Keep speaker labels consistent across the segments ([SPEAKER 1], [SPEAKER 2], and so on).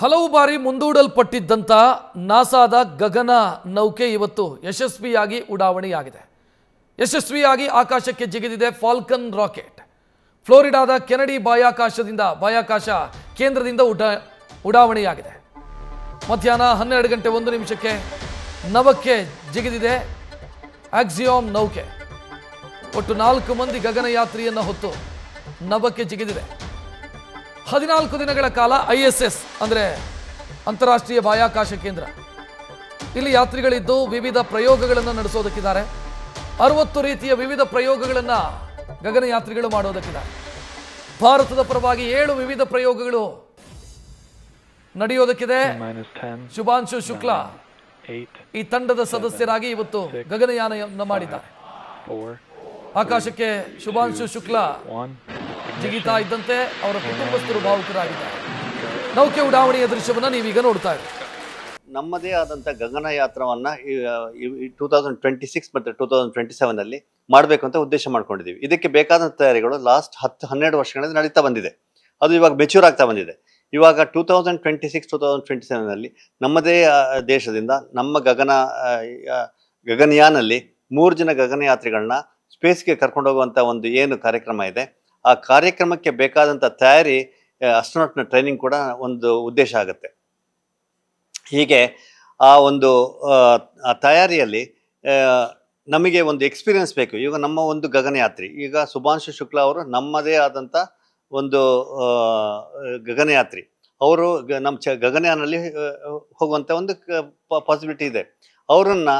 [SPEAKER 1] ಹಲವು ಬಾರಿ ಮುಂದೂಡಲ್ಪಟ್ಟಿದ್ದಂಥ ನಾಸಾದ ಗಗನ ನೌಕೆ ಇವತ್ತು ಯಶಸ್ವಿಯಾಗಿ ಉಡಾವಣೆಯಾಗಿದೆ. ಯಶಸ್ವಿಯಾಗಿ ಆಕಾಶಕ್ಕೆ ಜಿಗಿದಿದೆ ಫಾಲ್ಕನ್ ರಾಕೆಟ್. ಫ್ಲೋರಿಡಾದ ಕೆನಡಿ ಬಾಹ್ಯಾಕಾಶ ಕೇಂದ್ರದಿಂದ ಉಡಾವಣೆಯಾಗಿದೆ. ಮಧ್ಯಾಹ್ನ 12:01 ನಭಕ್ಕೆ ಜಿಗಿದಿದೆ ಆಕ್ಸಿಯೋಮ್ ನೌಕೆ. ಒಟ್ಟು 4 ಮಂದಿ ಗಗನಯಾತ್ರಿಯನ್ನು ಹೊತ್ತು ನಭಕ್ಕೆ ಜಿಗಿದಿದೆ. 14 ದಿನಗಳ ಕಾಲ ISS ಅಂದರೆ ಅಂತಾರಾಷ್ಟ್ರೀಯ ಬಾಹ್ಯಾಕಾಶ ಕೇಂದ್ರ ಇಲ್ಲಿ ಯಾತ್ರಿಗಳಿದ್ದು ವಿವಿಧ ಪ್ರಯೋಗಗಳನ್ನು ನಡೆಸೋದಕ್ಕಿದ್ದಾರೆ. 60 ರೀತಿಯ ವಿವಿಧ ಪ್ರಯೋಗಗಳನ್ನು ಗಗನಯಾತ್ರಿಗಳು ಮಾಡೋದಕ್ಕಿದ್ದಾರೆ. ಭಾರತದ ಪರವಾಗಿ 7 ವಿವಿಧ ಪ್ರಯೋಗಗಳು ನಡೆಯೋದಕ್ಕಿದೆ. ಶುಭಾಂಶು ಶುಕ್ಲಾ ಈ ತಂಡದ ಸದಸ್ಯರಾಗಿ ಇವತ್ತು ಗಗನಯಾನ ಮಾಡಿದ್ದಾರೆ. ಆಕಾಶಕ್ಕೆ ಶುಭಾಂಶು ಶುಕ್ಲಾ ಜಿಗಿತಾ ಇದ್ದಂತೆ ಅವರ ಕುಟುಂಬಸ್ಥರು ಭಾವುಕರಾಗಿದ್ದಾರೆ. ನೌಕೆ ಉಡಾವಣೆಯ ದೃಶ್ಯವನ್ನು ನೀವೀಗ ನೋಡ್ತಾ ಇದ್ದೀರಿ.
[SPEAKER 2] ನಮ್ಮದೇ ಆದಂಥ ಗಗನಯಾತ್ರವನ್ನ 2026 ಮತ್ತು 2027 ಮಾಡಬೇಕು ಅಂತ ಉದ್ದೇಶ ಮಾಡ್ಕೊಂಡಿದ್ದೀವಿ. ಇದಕ್ಕೆ ಬೇಕಾದಂಥ ತಯಾರಿಗಳು ಲಾಸ್ಟ್ 10-12 ವರ್ಷಗಳಿಂದ ನಡೀತಾ ಬಂದಿದೆ. ಅದು ಇವಾಗ ಮೆಚ್ಯೂರ್ ಆಗ್ತಾ ಬಂದಿದೆ. ಇವಾಗ 2026-2027 ನಮ್ಮದೇ ದೇಶದಿಂದ ನಮ್ಮ ಗಗನಯಾನಲ್ಲಿ 3 ಜನ ಗಗನಯಾತ್ರಿಗಳನ್ನ ಸ್ಪೇಸ್ಗೆ ಕರ್ಕೊಂಡು ಹೋಗುವಂಥ ಒಂದು ಏನು ಕಾರ್ಯಕ್ರಮ ಇದೆ, ಆ ಕಾರ್ಯಕ್ರಮಕ್ಕೆ ಬೇಕಾದಂಥ ತಯಾರಿ ಆಸ್ಟ್ರೋನಾಟ್ನ ಟ್ರೈನಿಂಗ್ ಕೂಡ ಒಂದು ಉದ್ದೇಶ ಆಗುತ್ತೆ. ಹೀಗೆ ಆ ಒಂದು ತಯಾರಿಯಲ್ಲಿ ನಮಗೆ ಒಂದು ಎಕ್ಸ್ಪೀರಿಯನ್ಸ್ ಬೇಕು. ಈಗ ನಮ್ಮ ಒಂದು ಗಗನಯಾತ್ರಿ ಈಗ ಶುಭಾಂಶು ಶುಕ್ಲಾ ಅವರು ನಮ್ಮದೇ ಆದಂಥ ಒಂದು ಗಗನಯಾತ್ರಿ. ಅವರು ನಮ್ಮ ಗಗನಯಾನಲ್ಲಿ ಹೋಗುವಂಥ ಒಂದು ಪಾಸಿಬಿಲಿಟಿ ಇದೆ. ಅವರನ್ನು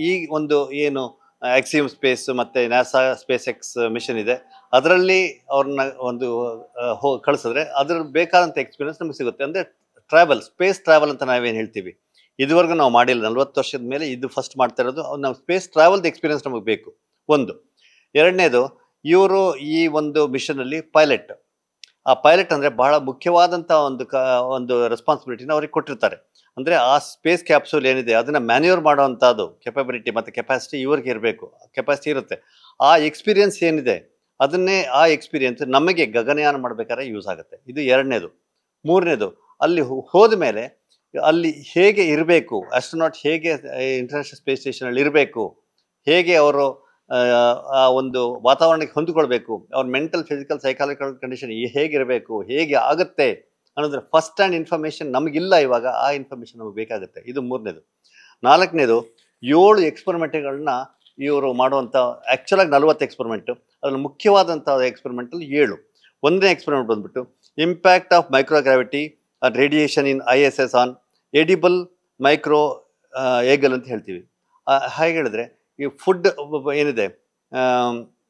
[SPEAKER 2] ಈ ಒಂದು ಏನು ಆಕ್ಸಿಯಮ್ ಸ್ಪೇಸ್ ಮತ್ತು ನಾಸಾ ಸ್ಪೇಸ್ ಎಕ್ಸ್ ಮಿಷನ್ ಇದೆ, ಅದರಲ್ಲಿ ಅವ್ರನ್ನ ಒಂದು ಕಳಿಸಿದ್ರೆ ಅದ್ರ ಬೇಕಾದಂಥ ಎಕ್ಸ್ಪೀರಿಯನ್ಸ್ ನಮಗೆ ಸಿಗುತ್ತೆ. ಅಂದರೆ ಸ್ಪೇಸ್ ಟ್ರಾವೆಲ್ ಅಂತ ನಾವೇನು ಹೇಳ್ತೀವಿ, ಇದುವರೆಗೂ ನಾವು ಮಾಡಿಲ್ಲ. 40 ವರ್ಷದ ಮೇಲೆ ಇದು ಫಸ್ಟ್ ಮಾಡ್ತಾ ಇರೋದು. ನಾವು ಸ್ಪೇಸ್ ಟ್ರಾವೆಲ್ದು ಎಕ್ಸ್ಪೀರಿಯನ್ಸ್ ನಮಗೆ ಬೇಕು ಒಂದು. ಎರಡನೇದು, ಇವರು ಈ ಒಂದು ಮಿಷನಲ್ಲಿ ಪೈಲಟ್. ಆ ಪೈಲಟ್ ಅಂದರೆ ಬಹಳ ಮುಖ್ಯವಾದಂಥ ಒಂದು ರೆಸ್ಪಾನ್ಸಿಬಿಲಿಟಿನ ಅವ್ರಿಗೆ ಕೊಟ್ಟಿರ್ತಾರೆ. ಅಂದರೆ ಆ ಸ್ಪೇಸ್ ಕ್ಯಾಪ್ಸೂಲ್ ಏನಿದೆ ಅದನ್ನು ಮ್ಯಾನ್ಯೂರ್ ಮಾಡೋವಂಥದ್ದು ಕೆಪಬಿಲಿಟಿ ಮತ್ತು ಕೆಪಾಸಿಟಿ ಇವ್ರಿಗೆ ಇರಬೇಕು. ಕೆಪಾಸಿಟಿ ಇರುತ್ತೆ. ಆ ಎಕ್ಸ್ಪೀರಿಯನ್ಸ್ ಏನಿದೆ ಅದನ್ನೇ ಆ ಎಕ್ಸ್ಪೀರಿಯನ್ಸ್ ನಮಗೆ ಗಗನಯಾನ ಮಾಡಬೇಕಾದ್ರೆ ಯೂಸ್ ಆಗುತ್ತೆ. ಇದು ಎರಡನೇದು. ಮೂರನೇದು, ಅಲ್ಲಿ ಹೋದ ಮೇಲೆ ಅಲ್ಲಿ ಹೇಗೆ ಇರಬೇಕು, ಆಸ್ಟ್ರೋನಾಟ್ ಹೇಗೆ ಇಂಟರ್ನ್ಯಾಷನಲ್ ಸ್ಪೇಸ್ ಸ್ಟೇಷನಲ್ಲಿ ಇರಬೇಕು, ಹೇಗೆ ಅವರು ಆ ಒಂದು ವಾತಾವರಣಕ್ಕೆ ಹೊಂದಿಕೊಳ್ಬೇಕು, ಅವ್ರ ಮೆಂಟಲ್, ಫಿಸಿಕಲ್, ಸೈಕಾಲಜಿಕಲ್ ಕಂಡೀಷನ್ ಹೇಗಿರಬೇಕು, ಹೇಗೆ ಆಗುತ್ತೆ ಅನ್ನೋದ್ರ ಫಸ್ಟ್ ಹ್ಯಾಂಡ್ ಇನ್ಫಾರ್ಮೇಷನ್ ನಮಗಿಲ್ಲ. ಇವಾಗ ಆ ಇನ್ಫಾರ್ಮೇಷನ್ ನಮಗೆ ಬೇಕಾಗುತ್ತೆ. ಇದು ಮೂರನೇದು. ನಾಲ್ಕನೇದು, 7 ಎಕ್ಸ್ಪರಿಮೆಂಟ್ಗಳನ್ನ ಇವರು ಮಾಡುವಂಥ, ಆ್ಯಕ್ಚುಲಾಗಿ 40 ಎಕ್ಸ್ಪರಿಮೆಂಟು, ಅದರಲ್ಲಿ ಮುಖ್ಯವಾದಂಥ ಎಕ್ಸ್ಪರಿಮೆಂಟಲ್ಲಿ 7. ಒಂದನೇ ಎಕ್ಸ್ಪರಿಮೆಂಟ್ ಬಂದ್ಬಿಟ್ಟು impact of microgravity and radiation in ISS on edible micro ಏಗಲ್ ಅಂತ ಹೇಳ್ತೀವಿ. ಹಾಗೆ ಹೇಳಿದ್ರೆ ಈ ಫುಡ್ ಏನಿದೆ,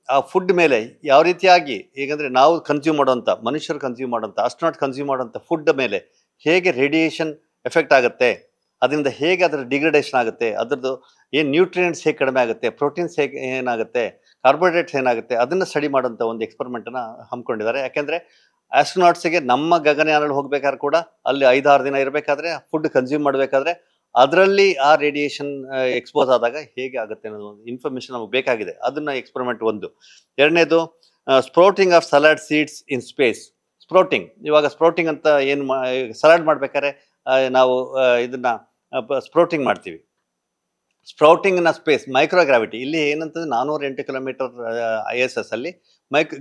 [SPEAKER 2] ಆ ಫುಡ್ ಮೇಲೆ ಯಾವ ರೀತಿಯಾಗಿ, ಹೇಗೆಂದರೆ ನಾವು ಕನ್ಸ್ಯೂಮ್ ಮಾಡೋಂಥ, ಮನುಷ್ಯರು ಕನ್ಸ್ಯೂಮ್ ಮಾಡೋಂಥ, ಆಸ್ಟ್ರೋನಾಟ್ ಕನ್ಸ್ಯೂಮ್ ಮಾಡೋಂಥ ಫುಡ್ ಮೇಲೆ ಹೇಗೆ ರೇಡಿಯೇಷನ್ ಎಫೆಕ್ಟ್ ಆಗುತ್ತೆ, ಅದರಿಂದ ಹೇಗೆ ಅದರ ಡಿಗ್ರೇಡೇಷನ್ ಆಗುತ್ತೆ, ಅದರದ್ದು ಏನು ನ್ಯೂಟ್ರಿಯೆಂಟ್ಸ್ ಹೇಗೆ ಕಡಿಮೆ ಆಗುತ್ತೆ, ಪ್ರೋಟೀನ್ಸ್ ಹೇಗೆ ಏನಾಗುತ್ತೆ, ಕಾರ್ಬೋಹೈಡ್ರೇಟ್ಸ್ ಏನಾಗುತ್ತೆ, ಅದನ್ನು ಸ್ಟಡಿ ಮಾಡೋಂಥ ಒಂದು ಎಕ್ಸ್ಪರಿಮೆಂಟನ್ನು ಹಮ್ಮಿಕೊಂಡಿದ್ದಾರೆ. ಯಾಕೆಂದರೆ ಆಸ್ಟ್ರೋನಾಟ್ಸಿಗೆ ನಮ್ಮ ಗಗನಯಾನಲ್ಲಿ ಹೋಗಬೇಕಾದ್ರೆ ಕೂಡ ಅಲ್ಲಿ 5-6 ದಿನ ಇರಬೇಕಾದ್ರೆ ಫುಡ್ ಕನ್ಸ್ಯೂಮ್ ಮಾಡಬೇಕಾದ್ರೆ ಅದರಲ್ಲಿ ಆ ರೇಡಿಯೇಷನ್ ಎಕ್ಸ್ಪೋಸ್ ಆದಾಗ ಹೇಗೆ ಆಗುತ್ತೆ ಅನ್ನೋದು ಒಂದು ಇನ್ಫಾರ್ಮೇಷನ್ ನಮಗೆ ಬೇಕಾಗಿದೆ. ಅದನ್ನು ಎಕ್ಸ್ಪರಿಮೆಂಟ್ ಒಂದು. ಎರಡನೇದು, sprouting of salad seeds in space. Sprouting, ಇವಾಗ ಸ್ಪ್ರೌಟಿಂಗ್ ಅಂತ ಏನು ಸಲಾಡ್ ಮಾಡ್ಬೇಕಾದ್ರೆ ನಾವು ಇದನ್ನು ಸ್ಪ್ರೌಟಿಂಗ್ ಮಾಡ್ತೀವಿ. ಸ್ಪ್ರೌಟಿಂಗ್ನ ಸ್ಪೇಸ್ ಮೈಕ್ರೋಗ್ರಾವಿಟಿ ಇಲ್ಲಿ ಏನಂತಂದ್ರೆ 408 ಕಿಲೋಮೀಟರ್ ISS ಅಲ್ಲಿ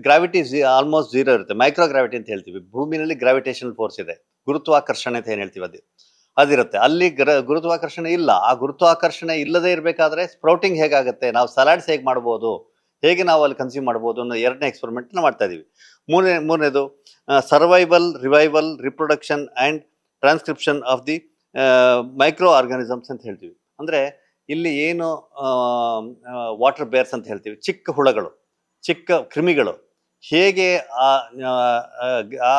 [SPEAKER 2] ಗ್ರಾವಿಟಿ ಆಲ್ಮೋಸ್ಟ್ 0 ಇರುತ್ತೆ. ಮೈಕ್ರೋಗ್ರಾವಿಟಿ ಅಂತ ಹೇಳ್ತೀವಿ. ಭೂಮಿನಲ್ಲಿ ಗ್ರಾವಿಟೇಷನಲ್ ಫೋರ್ಸ್ ಇದೆ, ಗುರುತ್ವಾಕರ್ಷಣೆ ಅಂತ ಏನು ಹೇಳ್ತೀವಿ ಅದಿರುತ್ತೆ. ಅಲ್ಲಿ ಗುರುತ್ವಾಕರ್ಷಣೆ ಇಲ್ಲ. ಆ ಗುರುತ್ವಾಕರ್ಷಣೆ ಇಲ್ಲದೆ ಇರಬೇಕಾದ್ರೆ ಸ್ಪ್ರೌಟಿಂಗ್ ಹೇಗಾಗುತ್ತೆ, ನಾವು ಸಲಾಡ್ಸ್ ಹೇಗೆ ಮಾಡ್ಬೋದು, ಹೇಗೆ ನಾವು ಅಲ್ಲಿ ಕನ್ಸ್ಯೂಮ್ ಮಾಡ್ಬೋದು ಅನ್ನೋ ಎರಡನೇ ಎಕ್ಸ್ಪರಿಮೆಂಟ್ನ ಮಾಡ್ತಾ ಇದ್ದೀವಿ. ಮೂರನೇದು, survival, revival, reproduction and transcription of the micro organisms ಅಂತ ಹೇಳ್ತೀವಿ. ಅಂದರೆ ಇಲ್ಲಿ ಏನು ವಾಟರ್ ಬೇರ್ಸ್ ಅಂತ ಹೇಳ್ತೀವಿ, ಚಿಕ್ಕ ಹುಳಗಳು, ಚಿಕ್ಕ ಕ್ರಿಮಿಗಳು ಹೇಗೆ ಆ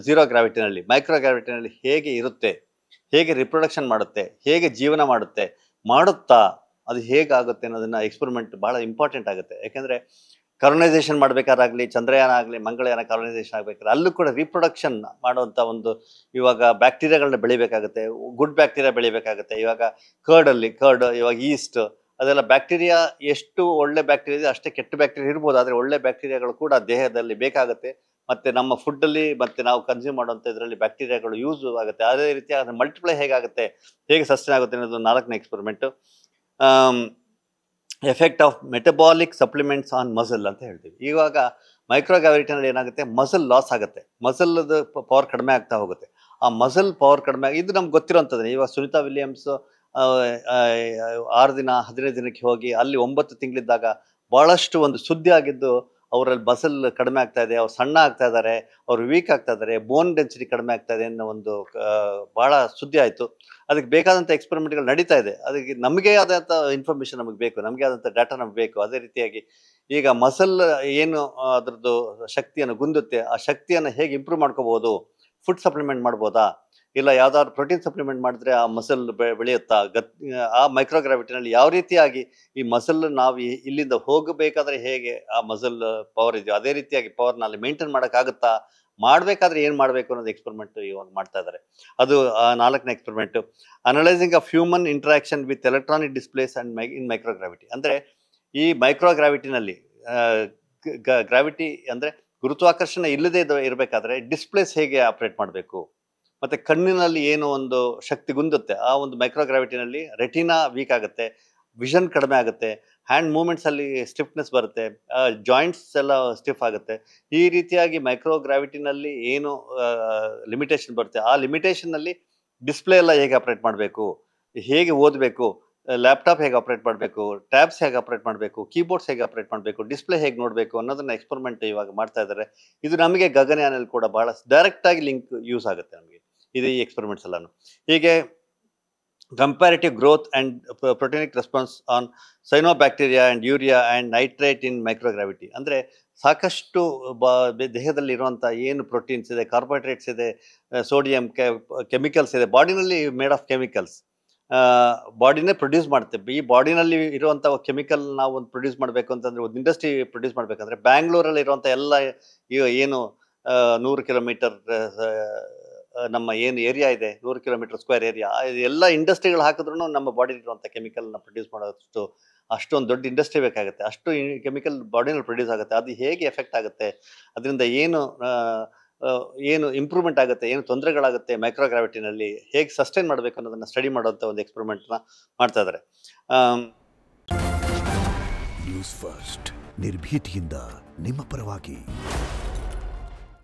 [SPEAKER 2] 0 ಗ್ರಾವಿಟಿನಲ್ಲಿ, ಮೈಕ್ರೋ ಗ್ರಾವಿಟಿನಲ್ಲಿ ಹೇಗೆ ಇರುತ್ತೆ, ಹೇಗೆ ರಿಪ್ರೊಡಕ್ಷನ್ ಮಾಡುತ್ತೆ, ಹೇಗೆ ಜೀವನ ಮಾಡುತ್ತಾ ಅದು ಹೇಗಾಗುತ್ತೆ ಅನ್ನೋದನ್ನು ಎಕ್ಸ್ಪರಿಮೆಂಟ್ ಭಾಳ ಇಂಪಾರ್ಟೆಂಟ್ ಆಗುತ್ತೆ. ಯಾಕೆಂದರೆ ಕಲೋನೈಸೇಷನ್ ಮಾಡಬೇಕಾರಾಗಲಿ, ಚಂದ್ರಯಾನ ಆಗಲಿ, ಮಂಗಳಯಾನ ಕಲೋನೈಸೇಷನ್ ಆಗಬೇಕಾದ್ರೆ ಅಲ್ಲೂ ಕೂಡ ರೀಪ್ರೊಡಕ್ಷನ್ ಮಾಡುವಂಥ ಒಂದು, ಇವಾಗ ಬ್ಯಾಕ್ಟೀರಿಯಾಗಳನ್ನ ಬೆಳಿಬೇಕಾಗುತ್ತೆ, ಗುಡ್ ಬ್ಯಾಕ್ಟೀರಿಯಾ ಬೆಳಿಬೇಕಾಗುತ್ತೆ. ಇವಾಗ ಕರ್ಡ್, ಇವಾಗ ಈಸ್ಟ್, ಅದೆಲ್ಲ ಬ್ಯಾಕ್ಟೀರಿಯಾ ಎಷ್ಟು ಒಳ್ಳೆ ಬ್ಯಾಕ್ಟೀರಿಯಾ ಇದೆ ಅಷ್ಟೇ ಕೆಟ್ಟ ಬ್ಯಾಕ್ಟೀರಿಯಾ ಇರ್ಬೋದು. ಆದರೆ ಒಳ್ಳೆ ಬ್ಯಾಕ್ಟೀರಿಯಾಗಳು ಕೂಡ ದೇಹದಲ್ಲಿ ಬೇಕಾಗುತ್ತೆ. ಮತ್ತು ನಮ್ಮ ಫುಡ್ಡಲ್ಲಿ ಮತ್ತು ನಾವು ಕನ್ಸ್ಯೂಮ್ ಮಾಡುವಂಥ ಇದರಲ್ಲಿ ಬ್ಯಾಕ್ಟೀರಿಯಾಗಳು ಯೂಸ್ ಆಗುತ್ತೆ. ಅದೇ ರೀತಿ ಅದನ್ನು ಮಲ್ಟಿಪ್ಲೈ ಹೇಗಾಗುತ್ತೆ, ಹೇಗೆ ಸಸ್ಟೈನ್ ಆಗುತ್ತೆ ಅನ್ನೋದು 4ನೇ experiment. Effect of metabolic supplements on muscle ಅಂತ ಹೇಳ್ತೀವಿ. ಇವಾಗ ಮೈಕ್ರೋಗ್ರಾವಿಟಿನಲ್ಲಿ ಏನಾಗುತ್ತೆ, ಮಸಲ್ ಲಾಸ್ ಆಗುತ್ತೆ, ಮಸಲ್ದು ಪವರ್ ಕಡಿಮೆ ಆಗ್ತಾ ಹೋಗುತ್ತೆ. ಆ ಮಸಲ್ ಪವರ್ ಕಡಿಮೆ ಇದು ನಮ್ಗೆ ಗೊತ್ತಿರೋಂಥದ್ದು. ಇವಾಗ ಸುನಿತಾ ವಿಲಿಯಮ್ಸ್ 6 ದಿನ 15 ದಿನಕ್ಕೆ ಹೋಗಿ ಅಲ್ಲಿ 9 ತಿಂಗಳಿದ್ದಾಗ ಭಾಳಷ್ಟು ಒಂದು ಸುದ್ದಿ ಆಗಿದ್ದು, ಅವರಲ್ಲಿ ಮಸಲ್ ಕಡಿಮೆ ಆಗ್ತಾ ಇದೆ, ಅವ್ರು ಸಣ್ಣ ಆಗ್ತಾ ಇದ್ದಾರೆ, ಅವ್ರು ವೀಕ್ ಆಗ್ತಾ ಇದ್ದಾರೆ, ಬೋನ್ ಡೆನ್ಸಿಟಿ ಕಡಿಮೆ ಆಗ್ತಾ ಇದೆ ಅನ್ನೋ ಒಂದು ಭಾಳ ಸುದ್ದಿ ಆಯಿತು. ಅದಕ್ಕೆ ಬೇಕಾದಂಥ ಎಕ್ಸ್ಪೆರಿಮೆಂಟ್ಗಳು ನಡೀತಾ ಇದೆ. ಅದಕ್ಕೆ ನಮಗೆ ಆದಂಥ ಇನ್ಫಾರ್ಮೇಷನ್ ನಮಗೆ ಬೇಕು, ನಮಗೆ ಆದಂಥ ಡಾಟಾ ನಮ್ಗೆ ಬೇಕು. ಅದೇ ರೀತಿಯಾಗಿ ಈಗ ಮಸಲ್ ಏನು ಅದರದ್ದು ಶಕ್ತಿಯನ್ನು ಗುಂದುತ್ತೆ, ಆ ಶಕ್ತಿಯನ್ನು ಹೇಗೆ ಇಂಪ್ರೂವ್ ಮಾಡ್ಕೋಬೋದು, ಫುಡ್ ಸಪ್ಲಿಮೆಂಟ್ ಮಾಡ್ಬೋದಾ, ಇಲ್ಲ ಯಾವ್ದಾದ್ರು ಪ್ರೋಟೀನ್ ಸಪ್ಲಿಮೆಂಟ್ ಮಾಡಿದ್ರೆ ಆ ಮಸಲ್ ಬೆಳೆಯುತ್ತಾ, ಆ ಮೈಕ್ರೋಗ್ರಾವಿಟಿನಲ್ಲಿ ಯಾವ ರೀತಿಯಾಗಿ ಈ ಮಸಲ್ ನಾವು ಇಲ್ಲಿಂದ ಹೋಗಬೇಕಾದ್ರೆ ಹೇಗೆ ಆ ಮಸಲ್ ಪವರ್ ಇದೆಯೋ ಅದೇ ರೀತಿಯಾಗಿ ಪವರ್ನ ಅಲ್ಲಿ ಮೇಂಟೈನ್ ಮಾಡೋಕ್ಕಾಗುತ್ತಾ, ಮಾಡಬೇಕಾದ್ರೆ ಏನು ಮಾಡಬೇಕು ಅನ್ನೋದು ಎಕ್ಸ್ಪೆರಿಮೆಂಟ್ ಇವಾಗ ಮಾಡ್ತಾ ಇದ್ದಾರೆ. ಅದು 4ನೇ experiment. Analysing of human interaction with electronic displays and in microgravity. ಅಂದರೆ ಈ ಮೈಕ್ರೋಗ್ರಾವಿಟಿನಲ್ಲಿ ಗ್ರಾವಿಟಿ ಅಂದರೆ ಗುರುತ್ವಾಕರ್ಷಣೆ ಇಲ್ಲದೆ ಇರಬೇಕಾದ್ರೆ ಡಿಸ್ಪ್ಲೇಸ್ ಹೇಗೆ ಆಪ್ರೇಟ್ ಮಾಡಬೇಕು, ಮತ್ತು ಕಣ್ಣಿನಲ್ಲಿ ಏನು ಒಂದು ಶಕ್ತಿ ಗುಂದುತ್ತೆ, ಆ ಒಂದು ಮೈಕ್ರೋಗ್ರಾವಿಟಿನಲ್ಲಿ ರೆಟಿನಾ ವೀಕ್ ಆಗುತ್ತೆ, ವಿಷನ್ ಕಡಿಮೆ ಆಗುತ್ತೆ, ಹ್ಯಾಂಡ್ ಮೂಮೆಂಟ್ಸಲ್ಲಿ ಸ್ಟಿಫ್ನೆಸ್ ಬರುತ್ತೆ, ಜಾಯಿಂಟ್ಸ್ ಎಲ್ಲ ಸ್ಟಿಫ್ ಆಗುತ್ತೆ. ಈ ರೀತಿಯಾಗಿ ಮೈಕ್ರೋಗ್ರಾವಿಟಿನಲ್ಲಿ ಏನು ಲಿಮಿಟೇಷನ್ ಬರುತ್ತೆ, ಆ ಲಿಮಿಟೇಷನ್ನಲ್ಲಿ ಡಿಸ್ಪ್ಲೇ ಎಲ್ಲ ಹೇಗೆ ಆಪ್ರೇಟ್ ಮಾಡಬೇಕು, ಹೇಗೆ ಓದಬೇಕು, ಲ್ಯಾಪ್ಟಾಪ್ ಹೇಗೆ ಆಪ್ರೇಟ್ ಮಾಡಬೇಕು, ಟ್ಯಾಬ್ಸ್ ಹೇಗೆ ಆಪ್ರೇಟ್ ಮಾಡಬೇಕು, ಕೀಬೋರ್ಡ್ಸ್ ಹೇಗೆ ಆಪ್ರೇಟ್ ಮಾಡಬೇಕು, ಡಿಸ್ಪ್ಲೇ ಹೇಗೆ ನೋಡಬೇಕು ಅನ್ನೋದನ್ನ ಎಕ್ಸ್ಪೆರಿಮೆಂಟ್ ಇವಾಗ ಮಾಡ್ತಾ ಇದ್ದಾರೆ. ಇದು ನಮಗೆ ಗಗನಯಾನಲ್ಲಿ ಕೂಡ ಭಾಳ ಡೈರೆಕ್ಟಾಗಿ ಲಿಂಕ್ ಯೂಸ್ ಆಗುತ್ತೆ ನಮಗೆ ಇದು ಈ ಎಕ್ಸ್ಪೆರಿಮೆಂಟ್ಸ್ ಎಲ್ಲಾನು. ಹೀಗೆ comparative growth and proteinic response on cyanobacteria and urea and nitrate in microgravity. ಅಂದರೆ ಸಾಕಷ್ಟು ದೇಹದಲ್ಲಿ ಇರುವಂಥ ಏನು ಪ್ರೋಟೀನ್ಸ್ ಇದೆ, ಕಾರ್ಬೋಹೈಡ್ರೇಟ್ಸ್ ಇದೆ, ಸೋಡಿಯಂ, ಕೆಮಿಕಲ್ಸ್ ಇದೆ, ಬಾಡಿನಲ್ಲಿ ಮೇಡ್ ಆಫ್ ಕೆಮಿಕಲ್ಸ್, ಬಾಡಿನೇ ಪ್ರೊಡ್ಯೂಸ್ ಮಾಡುತ್ತೆ. ಈ ಬಾಡಿನಲ್ಲಿ ಇರುವಂಥ ಕೆಮಿಕಲ್ ನಾವು ಒಂದು ಪ್ರೊಡ್ಯೂಸ್ ಮಾಡಬೇಕು ಅಂತಂದರೆ, ಒಂದು ಇಂಡಸ್ಟ್ರಿ ಪ್ರೊಡ್ಯೂಸ್ ಮಾಡಬೇಕಂದ್ರೆ ಬ್ಯಾಂಗ್ಳೂರಲ್ಲಿ ಇರುವಂಥ ಎಲ್ಲ ಏನು 100 ಕಿಲೋಮೀಟರ್ ನಮ್ಮ ಏನು ಏರಿಯಾ ಇದೆ, 100 ಕಿಲೋಮೀಟರ್ ಸ್ಕ್ವೇರ್ ಏರಿಯಾ, ಎಲ್ಲ ಇಂಡಸ್ಟ್ರಿಗಳು ಹಾಕಿದ್ರೂ ನಮ್ಮ ಬಾಡಿಲಿರುವಂಥ ಕೆಮಿಕಲ್ನ ಪ್ರೊಡ್ಯೂಸ್ ಮಾಡೋಷ್ಟು ಅಷ್ಟೊಂದು ದೊಡ್ಡ ಇಂಡಸ್ಟ್ರಿ ಬೇಕಾಗುತ್ತೆ. ಅಷ್ಟು ಕೆಮಿಕಲ್ ಬಾಡಿನಲ್ಲಿ ಪ್ರೊಡ್ಯೂಸ್ ಆಗುತ್ತೆ. ಅದು ಹೇಗೆ ಎಫೆಕ್ಟ್ ಆಗುತ್ತೆ, ಅದರಿಂದ ಏನು ಇಂಪ್ರೂವ್ಮೆಂಟ್ ಆಗುತ್ತೆ, ಏನು ತೊಂದರೆಗಳಾಗುತ್ತೆ ಮೈಕ್ರೋಗ್ರಾವಿಟಿನಲ್ಲಿ, ಹೇಗೆ ಸಸ್ಟೈನ್ ಮಾಡಬೇಕು ಅನ್ನೋದನ್ನು ಸ್ಟಡಿ ಮಾಡುವಂಥ ಒಂದು ಎಕ್ಸ್ಪೆರಿಮೆಂಟ್ನ ಮಾಡ್ತಾ ಇದ್ದಾರೆ.
[SPEAKER 3] ನ್ಯೂಸ್ ಫಸ್ಟ್ ನಿರ್ಭೀತಿಯಿಂದ ನಿಮ್ಮ ಪರವಾಗಿ.